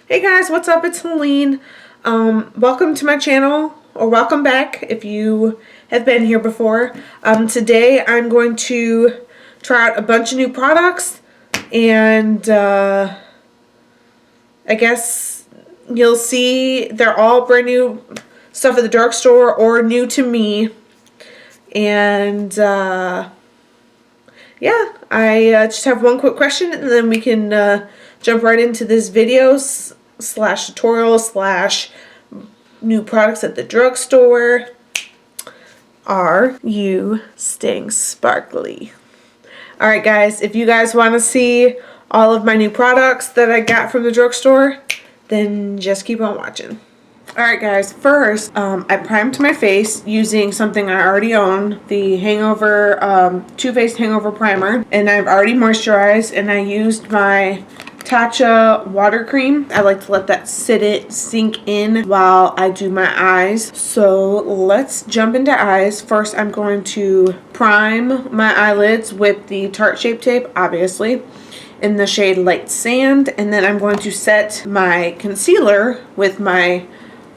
Hey guys, what's up? It's Helene. Welcome to my channel, or welcome back if you have been here before. Today I'm going to try out a bunch of new products, and I guess you'll see they're all brand new stuff at the drugstore or new to me. And yeah, I just have one quick question, and then we can jump right into this video slash tutorial slash new products at the drugstore. Are you staying sparkly? Alright guys, if you guys want to see all of my new products that I got from the drugstore, then just keep on watching. Alright guys, first I primed my face using something I already own, the Hangover Too Faced Hangover Primer, and I've already moisturized, and I used my Tatcha water cream. I like to let that sink in while I do my eyes. So let's jump into eyes. First I'm going to prime my eyelids with the Tarte Shape Tape, obviously, in the shade Light Sand, and then I'm going to set my concealer with my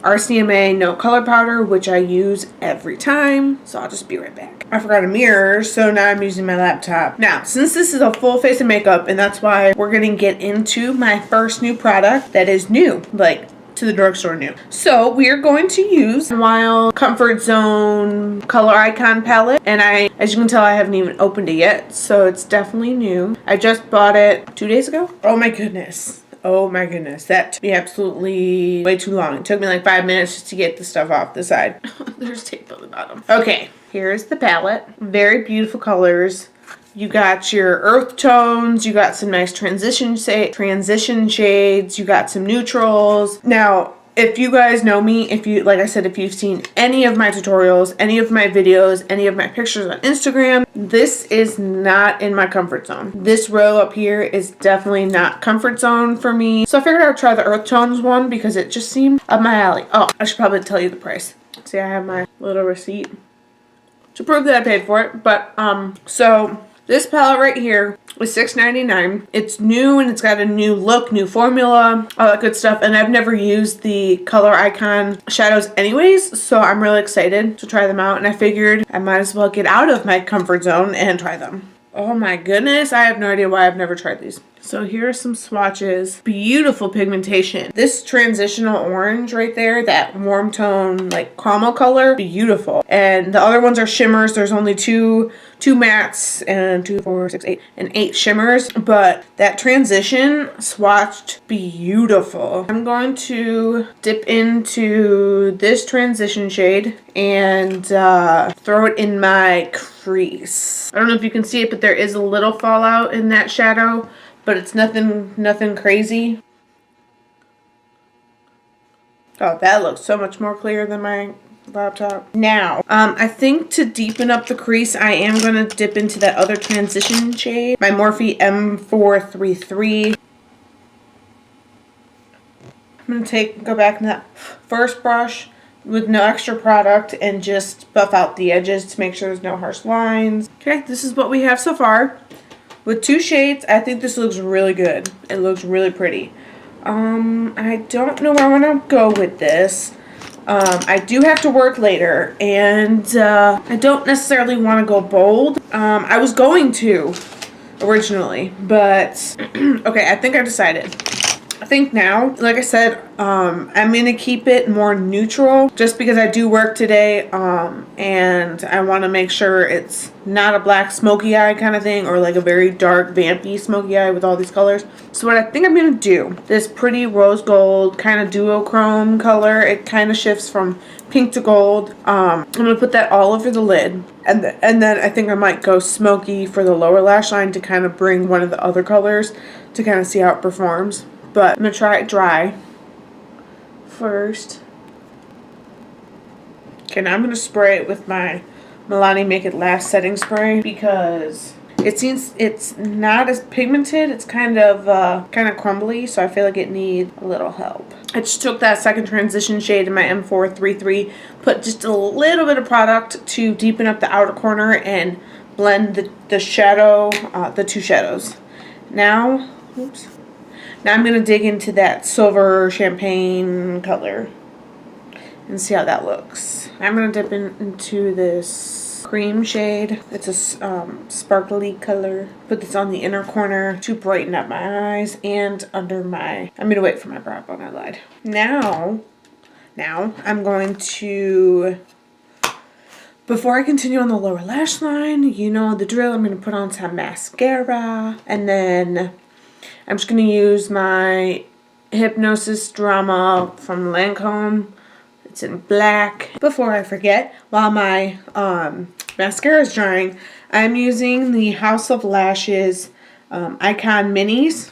RCMA No Color Powder, which I use every time. So I'll just be right back. I forgot a mirror, so now I'm using my laptop. Now, since this is a full face of makeup, and that's why we're gonna get into my first new product that is new, like to the drugstore new. So we're going to use Wild Comfort Zone Color Icon palette, and as you can tell, I haven't even opened it yet, so it's definitely new. I just bought it 2 days ago. Oh my goodness. Oh my goodness, that took me absolutely way too long. It took me like 5 minutes just to get the stuff off the side. There's tape on the bottom. Okay, here's the palette. Very beautiful colors. You got your earth tones, you got some nice transition shades, you got some neutrals. Now, if you guys know me, like I said, if you've seen any of my tutorials, any of my videos, any of my pictures on Instagram, this is not in my comfort zone. This row up here is definitely not comfort zone for me. So I figured I would try the earth tones one because it just seemed up my alley. Oh, I should probably tell you the price. See, I have my little receipt to prove that I paid for it. But, so this palette right here is $6.99. It's new, and it's got a new look, new formula, all that good stuff. And I've never used the Color Icon shadows anyways, so I'm really excited to try them out. And I figured I might as well get out of my comfort zone and try them. Oh my goodness, I have no idea why I've never tried these. So here are some swatches. Beautiful pigmentation. This transitional orange right there, that warm tone, like caramel color, beautiful. And the other ones are shimmers. There's only two mattes and 2, 4, 6, 8, and 8 shimmers. But that transition swatched beautiful. I'm going to dip into this transition shade and throw it in my crease. I don't know if you can see it, but there is a little fallout in that shadow, but it's nothing crazy. Oh, that looks so much more clear than my laptop. Now, I think to deepen up the crease, I am going to dip into that other transition shade, my Morphe M433. I'm going to go back in that first brush with no extra product and just buff out the edges to make sure there's no harsh lines. Okay, this is what we have so far. With 2 shades, I think this looks really good. It looks really pretty. I don't know where I'm going to go with this. I do have to work later, and I don't necessarily want to go bold. I was going to originally, but okay, I think I decided. I think now, like I said, I'm going to keep it more neutral just because I do work today, and I want to make sure it's not a black smoky eye kind of thing or like a very dark vampy smoky eye with all these colors. So what I think I'm going to do, this pretty rose gold kind of duochrome color, it kind of shifts from pink to gold. I'm going to put that all over the lid, and then I think I might go smoky for the lower lash line to kind of bring one of the other colors to kind of see how it performs. But I'm going to try it dry first. Okay, now I'm going to spray it with my Milani Make It Last setting spray because it seems it's not as pigmented. It's kind of crumbly, so I feel like it needs a little help. I just took that second transition shade in my M433, put just a little bit of product to deepen up the outer corner and blend the shadow, the 2 shadows. Now, oops. Now I'm going to dig into that silver champagne color and see how that looks. I'm going to dip into this cream shade. It's a sparkly color. Put this on the inner corner to brighten up my eyes and under my... I'm going to wait for my brow bone, I lied. Now I'm going to... Before I continue on the lower lash line, you know the drill. I'm going to put on some mascara. And then I'm just going to use my Hypnosis Drama from Lancome. It's in black. Before I forget, while my mascara is drying, I'm using the House of Lashes Icon Minis.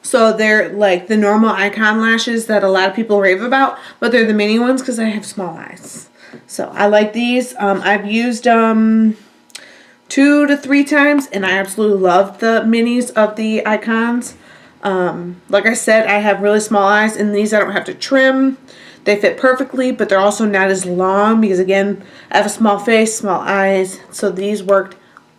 So they're like the normal Icon lashes that a lot of people rave about, but they're the mini ones because I have small eyes. So I like these. I've used them 2 to 3 times, and I absolutely love the minis of the Icons. Like I said, I have really small eyes, and these I don't have to trim. They fit perfectly, but they're also not as long because, again, I have a small face, small eyes, so these worked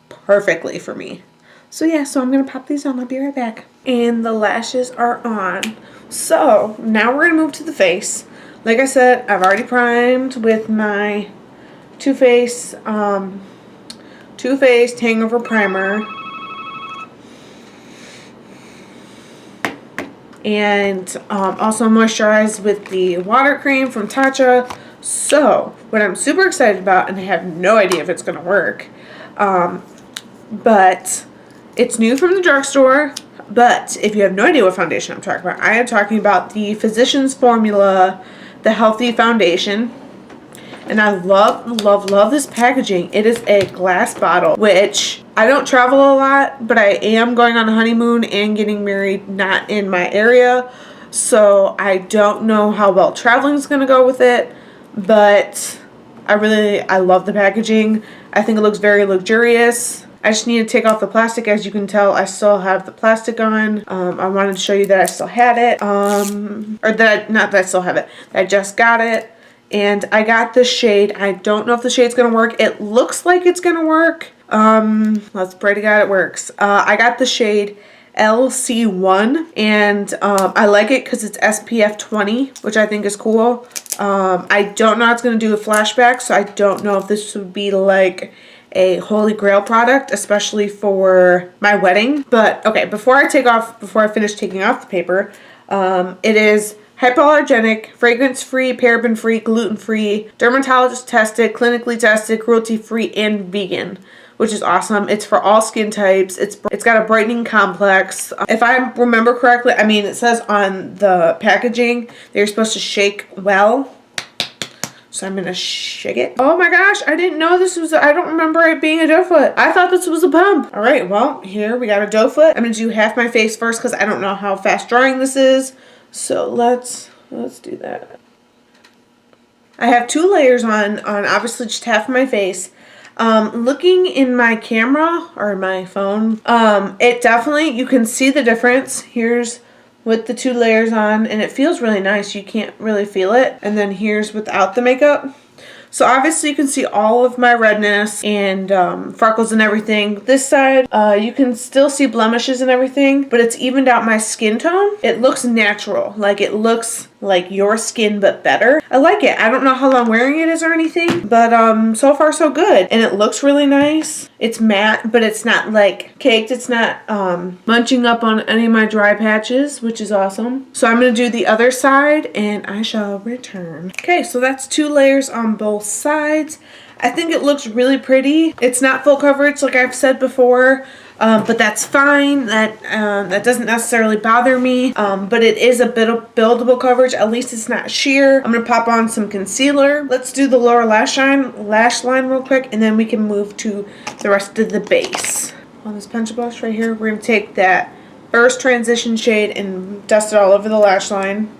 perfectly for me. So yeah, so I'm going to pop these on. I'll be right back. And the lashes are on. So now we're going to move to the face. Like I said, I've already primed with my Too Faced Hangover Primer. And also moisturized with the water cream from Tatcha. So what I'm super excited about, and I have no idea if it's going to work, but it's new from the drugstore. But if you have no idea what foundation I'm talking about, I am talking about the Physicians Formula, the Healthy Foundation. And I love this packaging. It is a glass bottle, which I don't travel a lot, but I am going on a honeymoon and getting married not in my area. So I don't know how well traveling is going to go with it, but I love the packaging. I think it looks very luxurious. I just need to take off the plastic. As you can tell, I still have the plastic on. I wanted to show you that I still had it. Not that I still have it. I just got it. And I got the shade. I don't know if the shade's going to work. It looks like it's going to work. Let's pray to God it works. I got the shade LC1. And I like it because it's SPF 20, which I think is cool. I don't know how it's going to do a flashback. So I don't know if this would be like a holy grail product, especially for my wedding. But okay, before I finish taking off the paper, it is hypoallergenic, fragrance-free, paraben-free, gluten-free, dermatologist-tested, clinically tested, cruelty-free, and vegan, which is awesome. It's for all skin types. It's got a brightening complex. If I remember correctly, I mean, it says on the packaging that you're supposed to shake well. So I'm going to shake it. Oh my gosh, I didn't know this was, I don't remember it being a doe foot. I thought this was a pump. All right, well, here we got a doe foot. I'm going to do half my face first because I don't know how fast drying this is. So let's do that. I have 2 layers on obviously just half of my face. Looking in my camera or my phone, it definitely, you can see the difference. Here's with the 2 layers on, and it feels really nice. You can't really feel it. And then here's without the makeup. So obviously you can see all of my redness and freckles and everything. This side, you can still see blemishes and everything, but it's evened out my skin tone. It looks natural. Like it looks like your skin, but better. I like it. I don't know how long wearing it is or anything, but so far so good. And it looks really nice. It's matte, but it's not like caked. It's not munching up on any of my dry patches, which is awesome. So I'm going to do the other side and I shall return. Okay, so that's 2 layers on both sides. I think it looks really pretty. It's not full coverage like I've said before, but that's fine. That doesn't necessarily bother me, but it is a bit of buildable coverage. At least it's not sheer. I'm going to pop on some concealer. Let's do the lower lash line real quick, and then we can move to the rest of the base. On this pencil brush right here, we're going to take that first transition shade and dust it all over the lash line.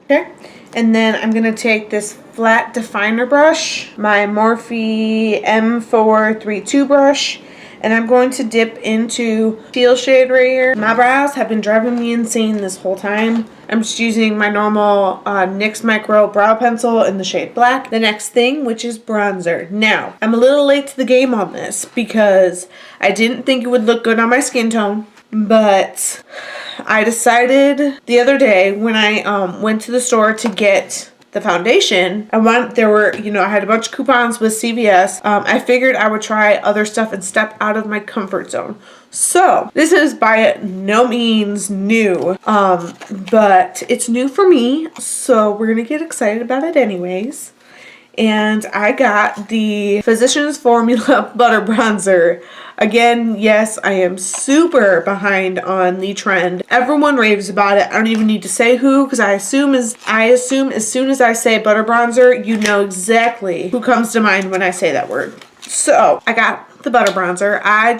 Okay. And then I'm going to take this flat definer brush, my Morphe M432 brush, and I'm going to dip into teal shade right here. My brows have been driving me insane this whole time. I'm just using my normal NYX Micro brow pencil in the shade black. The next thing, which is bronzer. Now, I'm a little late to the game on this because I didn't think it would look good on my skin tone. But I decided the other day when I went to the store to get the foundation, I had a bunch of coupons with CVS. I figured I would try other stuff and step out of my comfort zone. So this is by no means new, but it's new for me, so we're gonna get excited about it anyways. And I got the Physicians Formula Butter Bronzer. Again, yes, I am super behind on the trend. Everyone raves about it. I don't even need to say who, because I assume as soon as I say butter bronzer, you know exactly who comes to mind when I say that word. So I got the butter bronzer. I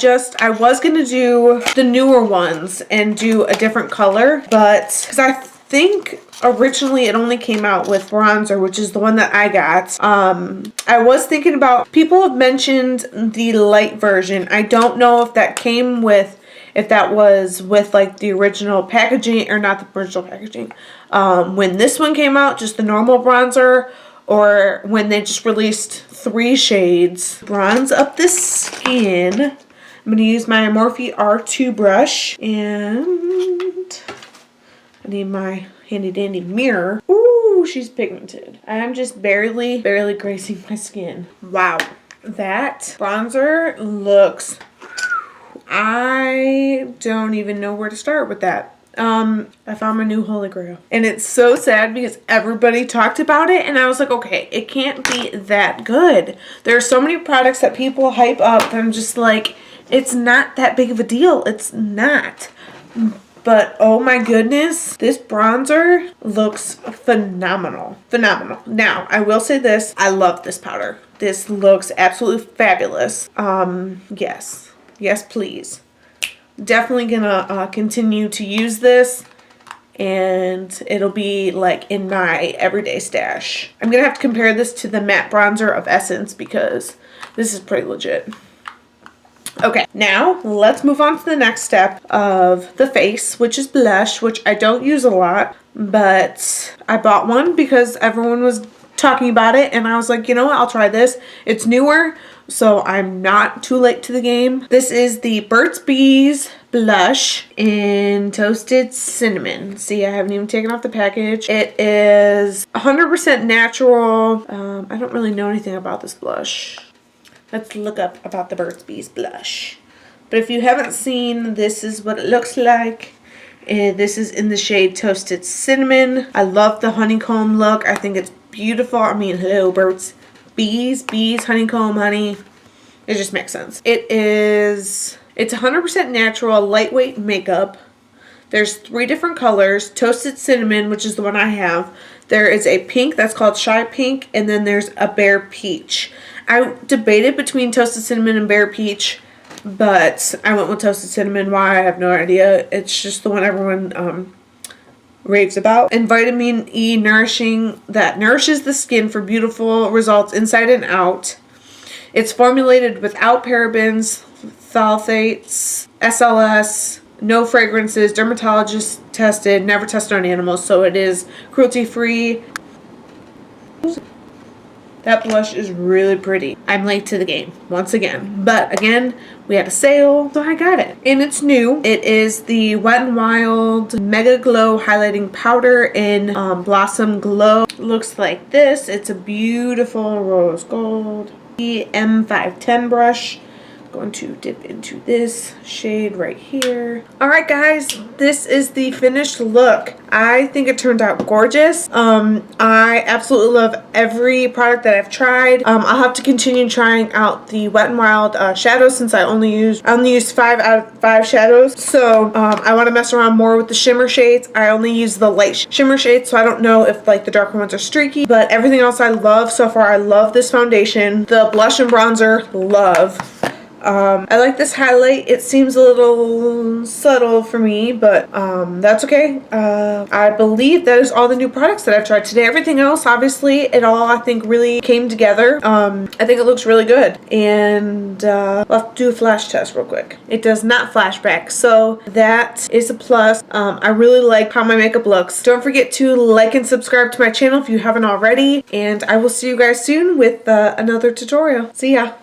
was gonna do the newer ones and do a different color, but because I think originally it only came out with bronzer, which is the one that I got. I was thinking about, people have mentioned the light version. I don't know if that was with like the original packaging, or not the original packaging. When this one came out, just the normal bronzer, or when they just released 3 shades. Bronze up the skin. I'm going to use my Morphe R2 brush, and I need my handy dandy mirror. Ooh, she's pigmented. I'm just barely gracing my skin. Wow. That bronzer looks, I don't even know where to start with that. I found my new holy grail. And it's so sad because everybody talked about it and I was like, okay, it can't be that good. There are so many products that people hype up that I'm just like, it's not that big of a deal. It's not. But oh my goodness, this bronzer looks phenomenal. Phenomenal. Now, I will say this, I love this powder. This looks absolutely fabulous. Yes. Yes, please. Definitely gonna continue to use this, and it'll be like in my everyday stash. I'm gonna have to compare this to the matte bronzer of Essence because this is pretty legit. Okay, now let's move on to the next step of the face, which is blush, which I don't use a lot, but I bought one because everyone was talking about it and I was like, you know what, I'll try this. It's newer, so I'm not too late to the game. This is the Burt's Bees blush in Toasted Cinnamon. See, I haven't even taken off the package. It is 100% natural. I don't really know anything about this blush. Let's look up about the Burt's Bees blush. But if you haven't seen, this is what it looks like. And this is in the shade Toasted Cinnamon. I love the honeycomb look. I think it's beautiful. I mean, hello, Burt's Bees, honeycomb, honey. It just makes sense. It's 100% natural, lightweight makeup. There's 3 different colors. Toasted Cinnamon, which is the one I have. There is a pink that's called Shy Pink, and then there's a Bare Peach. I debated between Toasted Cinnamon and Bare Peach, but I went with Toasted Cinnamon. Why? I have no idea. It's just the one everyone raves about. And vitamin E nourishing, that nourishes the skin for beautiful results inside and out. It's formulated without parabens, phthalates, SLS, no fragrances, dermatologist tested, never tested on animals, so it is cruelty free. That blush is really pretty. I'm late to the game once again, but again, we had a sale, so I got it. And it's new. It is the Wet n Wild Mega Glow Highlighting Powder in Blossom Glow. It looks like this. It's a beautiful rose gold. The M510 brush. Going to dip into this shade right here. Alright guys, this is the finished look. I think it turned out gorgeous. I absolutely love every product that I've tried. I'll have to continue trying out the Wet n Wild shadows since I only used 5 out of 5 shadows. So I want to mess around more with the shimmer shades. I only use the light shimmer shades, so I don't know if like the darker ones are streaky, but everything else I love so far. I love this foundation. The blush and bronzer, love. I like this highlight. It seems a little subtle for me, but that's okay. I believe that is all the new products that I've tried today. Everything else, obviously, it all I think really came together. I think it looks really good. And I'll have to do a flash test real quick. It does not flashback, so that is a plus. I really like how my makeup looks. Don't forget to like and subscribe to my channel if you haven't already. And I will see you guys soon with another tutorial. See ya.